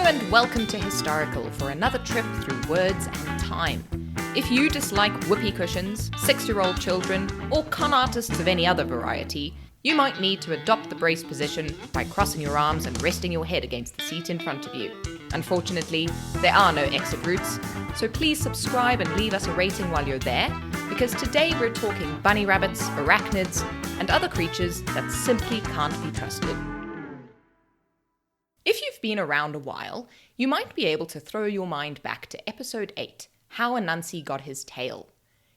and welcome to Historical for another trip through words and time. If you dislike whoopee cushions, 6-year-old children, or con artists of any other variety, you might need to adopt the brace position by crossing your arms and resting your head against the seat in front of you. Unfortunately, there are no exit routes, so please subscribe and leave us a rating while you're there, because today we're talking bunny rabbits, arachnids, and other creatures that simply can't be trusted. If you've been around a while, you might be able to throw your mind back to episode 8, How Anansi Got His Tail.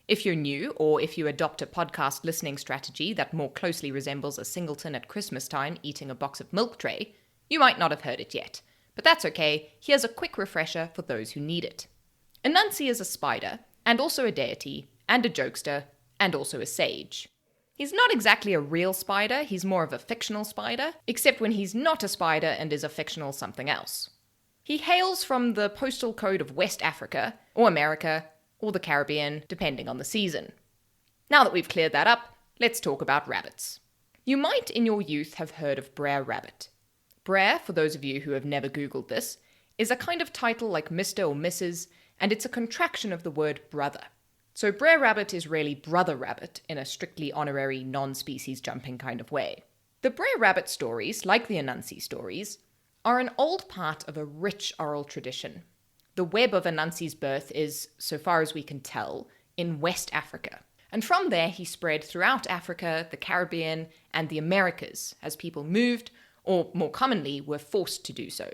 If you're new, or if you adopt a podcast listening strategy that more closely resembles a singleton at Christmas time eating a box of milk tray, you might not have heard it yet. But that's okay, here's a quick refresher for those who need it. Anansi is a spider, and also a deity, and a jokester, and also a sage. He's not exactly a real spider, he's more of a fictional spider, except when he's not a spider and is a fictional something else. He hails from the postal code of West Africa, or America, or the Caribbean, depending on the season. Now that we've cleared that up, let's talk about rabbits. You might in your youth have heard of Brer Rabbit. Brer, for those of you who have never Googled this, is a kind of title like Mr. or Mrs., and it's a contraction of the word brother. So Brer Rabbit is really Brother Rabbit in a strictly honorary, non-species jumping kind of way. The Brer Rabbit stories, like the Anansi stories, are an old part of a rich oral tradition. The web of Anansi's birth is, so far as we can tell, in West Africa. And from there he spread throughout Africa, the Caribbean, and the Americas as people moved, or more commonly, were forced to do so.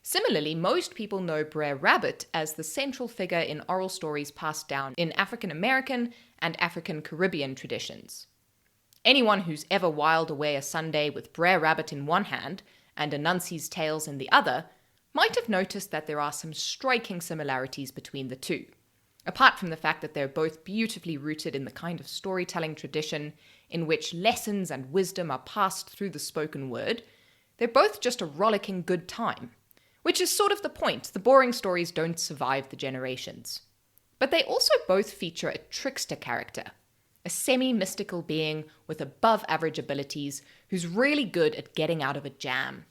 Similarly, most people know Brer Rabbit as the central figure in oral stories passed down in African American and African Caribbean traditions. Anyone who's ever whiled away a Sunday with Brer Rabbit in one hand and Anansi's tales in the other might have noticed that there are some striking similarities between the two. Apart from the fact that they're both beautifully rooted in the kind of storytelling tradition in which lessons and wisdom are passed through the spoken word, they're both just a rollicking good time. Which is sort of the point, the boring stories don't survive the generations. But they also both feature a trickster character, a semi-mystical being with above-average abilities who's really good at getting out of a jam.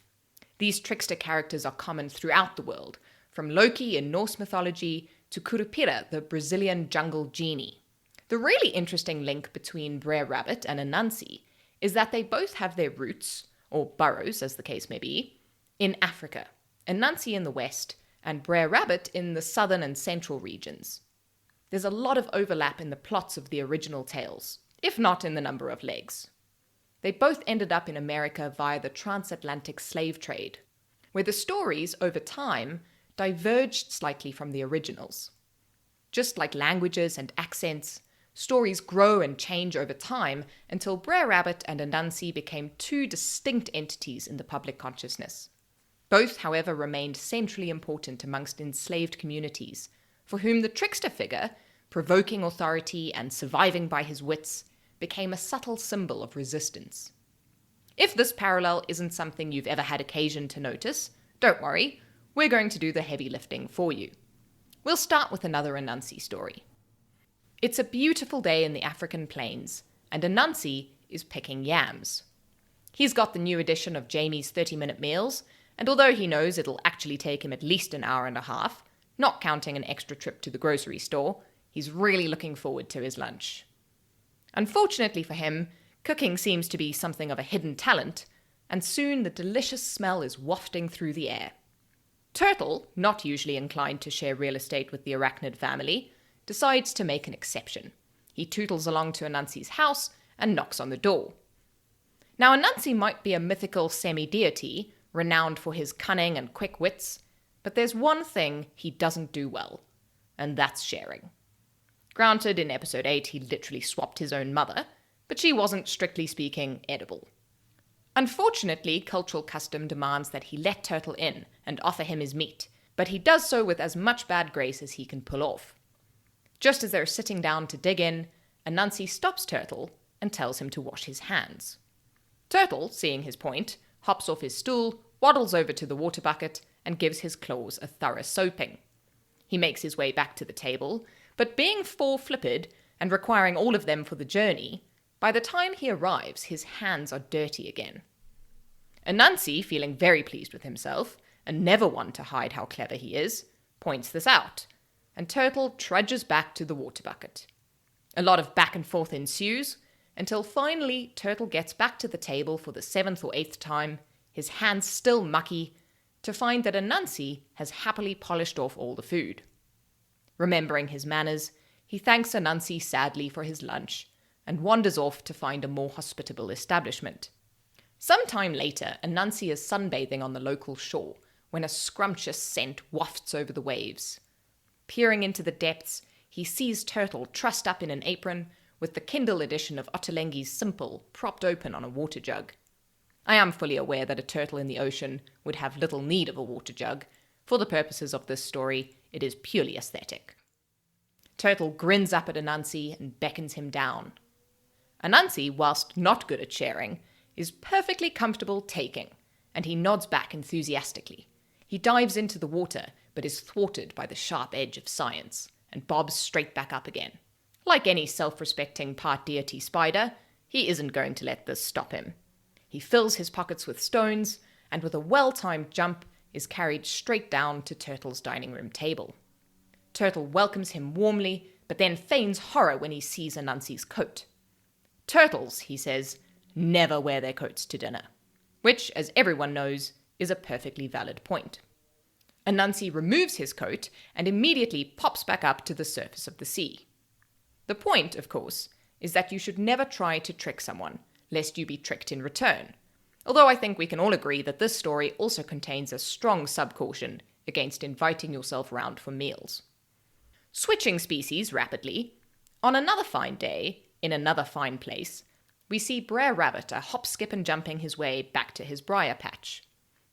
These trickster characters are common throughout the world, from Loki in Norse mythology to Curupira, the Brazilian jungle genie. The really interesting link between Brer Rabbit and Anansi is that they both have their roots, or burrows as the case may be, in Africa. Anansi in the west, and Brer Rabbit in the southern and central regions. There's a lot of overlap in the plots of the original tales, if not in the number of legs. They both ended up in America via the transatlantic slave trade, where the stories, over time, diverged slightly from the originals. Just like languages and accents, stories grow and change over time until Brer Rabbit and Anansi became two distinct entities in the public consciousness. Both, however, remained centrally important amongst enslaved communities, for whom the trickster figure, provoking authority and surviving by his wits, became a subtle symbol of resistance. If this parallel isn't something you've ever had occasion to notice, don't worry, we're going to do the heavy lifting for you. We'll start with another Anansi story. It's a beautiful day in the African plains, and Anansi is picking yams. He's got the new edition of Jamie's 30-minute meals, and although he knows it'll actually take him at least an hour and a half, not counting an extra trip to the grocery store, he's really looking forward to his lunch. Unfortunately for him, cooking seems to be something of a hidden talent, and soon the delicious smell is wafting through the air. Turtle, not usually inclined to share real estate with the arachnid family, decides to make an exception. He tootles along to Anansi's house and knocks on the door. Now, Anansi might be a mythical semi-deity, renowned for his cunning and quick wits, but there's one thing he doesn't do well, and that's sharing. Granted, in episode 8 he literally swapped his own mother, but she wasn't, strictly speaking, edible. Unfortunately, cultural custom demands that he let Turtle in and offer him his meat, but he does so with as much bad grace as he can pull off. Just as they're sitting down to dig in, Anansi stops Turtle and tells him to wash his hands. Turtle, seeing his point, hops off his stool, waddles over to the water bucket, and gives his claws a thorough soaping. He makes his way back to the table, but being four-flippered and requiring all of them for the journey, by the time he arrives, his hands are dirty again. Anansi, feeling very pleased with himself, and never one to hide how clever he is, points this out, and Turtle trudges back to the water bucket. A lot of back and forth ensues, until finally Turtle gets back to the table for the 7th or 8th time, his hands still mucky, to find that Anansi has happily polished off all the food. Remembering his manners, he thanks Anansi sadly for his lunch, and wanders off to find a more hospitable establishment. Some time later, Anansi is sunbathing on the local shore, when a scrumptious scent wafts over the waves. Peering into the depths, he sees Turtle trussed up in an apron, with the Kindle edition of Ottolenghi's Simple propped open on a water jug. I am fully aware that a turtle in the ocean would have little need of a water jug. For the purposes of this story, it is purely aesthetic. Turtle grins up at Anansi and beckons him down. Anansi, whilst not good at sharing, is perfectly comfortable taking, and he nods back enthusiastically. He dives into the water, but is thwarted by the sharp edge of science, and bobs straight back up again. Like any self-respecting part deity spider, he isn't going to let this stop him. He fills his pockets with stones, and with a well-timed jump, is carried straight down to Turtle's dining room table. Turtle welcomes him warmly, but then feigns horror when he sees Anansi's coat. Turtles, he says, never wear their coats to dinner, which, as everyone knows, is a perfectly valid point. Anansi removes his coat and immediately pops back up to the surface of the sea. The point, of course, is that you should never try to trick someone, lest you be tricked in return, although I think we can all agree that this story also contains a strong sub-caution against inviting yourself round for meals. Switching species rapidly, on another fine day, in another fine place, we see Brer Rabbit hop, skip and jumping his way back to his briar patch.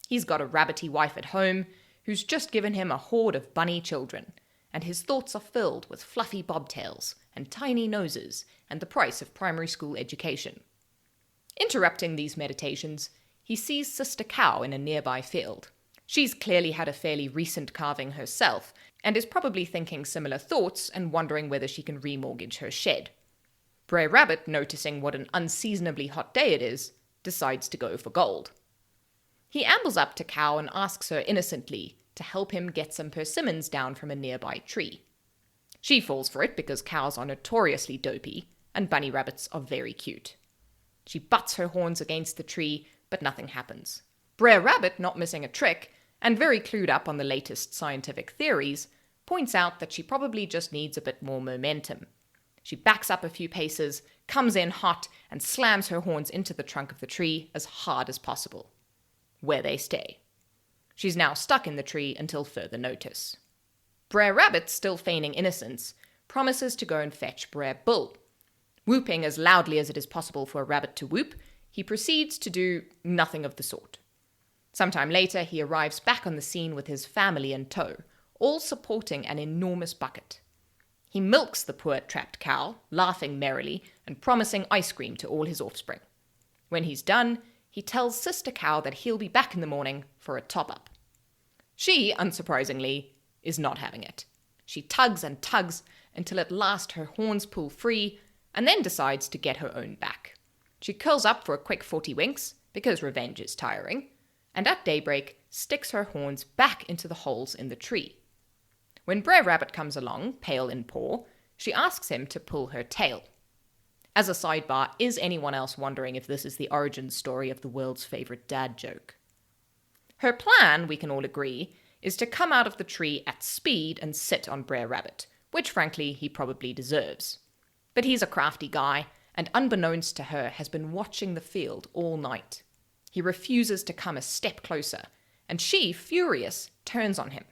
He's got a rabbity wife at home who's just given him a horde of bunny children, and his thoughts are filled with fluffy bobtails and tiny noses and the price of primary school education. Interrupting these meditations, he sees Sister Cow in a nearby field. She's clearly had a fairly recent calving herself, and is probably thinking similar thoughts and wondering whether she can remortgage her shed. Brer Rabbit, noticing what an unseasonably hot day it is, decides to go for gold. He ambles up to Cow and asks her innocently to help him get some persimmons down from a nearby tree. She falls for it because cows are notoriously dopey, and bunny rabbits are very cute. She butts her horns against the tree, but nothing happens. Brer Rabbit, not missing a trick, and very clued up on the latest scientific theories, points out that she probably just needs a bit more momentum. She backs up a few paces, comes in hot, and slams her horns into the trunk of the tree as hard as possible. Where they stay. She's now stuck in the tree until further notice. Brer Rabbit, still feigning innocence, promises to go and fetch Brer Bull. Whooping as loudly as it is possible for a rabbit to whoop, he proceeds to do nothing of the sort. Sometime later, he arrives back on the scene with his family in tow, all supporting an enormous bucket. He milks the poor trapped cow, laughing merrily and promising ice cream to all his offspring. When he's done, he tells Sister Cow that he'll be back in the morning for a top-up. She, unsurprisingly, is not having it. She tugs and tugs until at last her horns pull free, and then decides to get her own back. She curls up for a quick 40 winks, because revenge is tiring, and at daybreak sticks her horns back into the holes in the tree. When Brer Rabbit comes along, pail in paw, she asks him to pull her tail. As a sidebar, is anyone else wondering if this is the origin story of the world's favorite dad joke? Her plan, we can all agree, is to come out of the tree at speed and sit on Brer Rabbit, which frankly he probably deserves. But he's a crafty guy, and unbeknownst to her has been watching the field all night. He refuses to come a step closer, and she, furious, turns on him.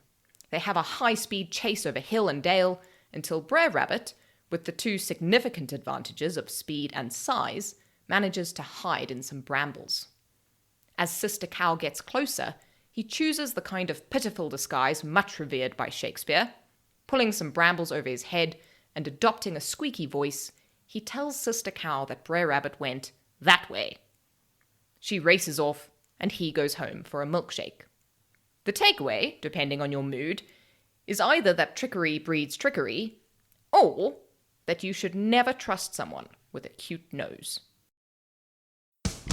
They have a high-speed chase over hill and dale, until Brer Rabbit, with the two significant advantages of speed and size, manages to hide in some brambles. As Sister Cow gets closer, he chooses the kind of pitiful disguise much revered by Shakespeare. Pulling some brambles over his head and adopting a squeaky voice, he tells Sister Cow that Brer Rabbit went that way. She races off, and he goes home for a milkshake. The takeaway, depending on your mood, is either that trickery breeds trickery, or that you should never trust someone with a cute nose.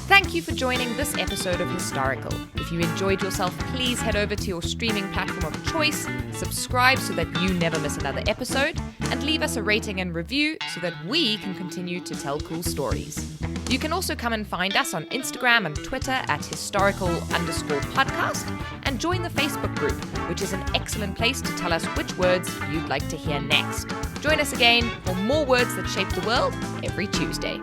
Thank you for joining this episode of Historical. If you enjoyed yourself, please head over to your streaming platform of choice, subscribe so that you never miss another episode, and leave us a rating and review so that we can continue to tell cool stories. You can also come and find us on Instagram and Twitter at historical_podcast, and join the Facebook group, which is an excellent place to tell us which words you'd like to hear next. Join us again for more words that shape the world every Tuesday.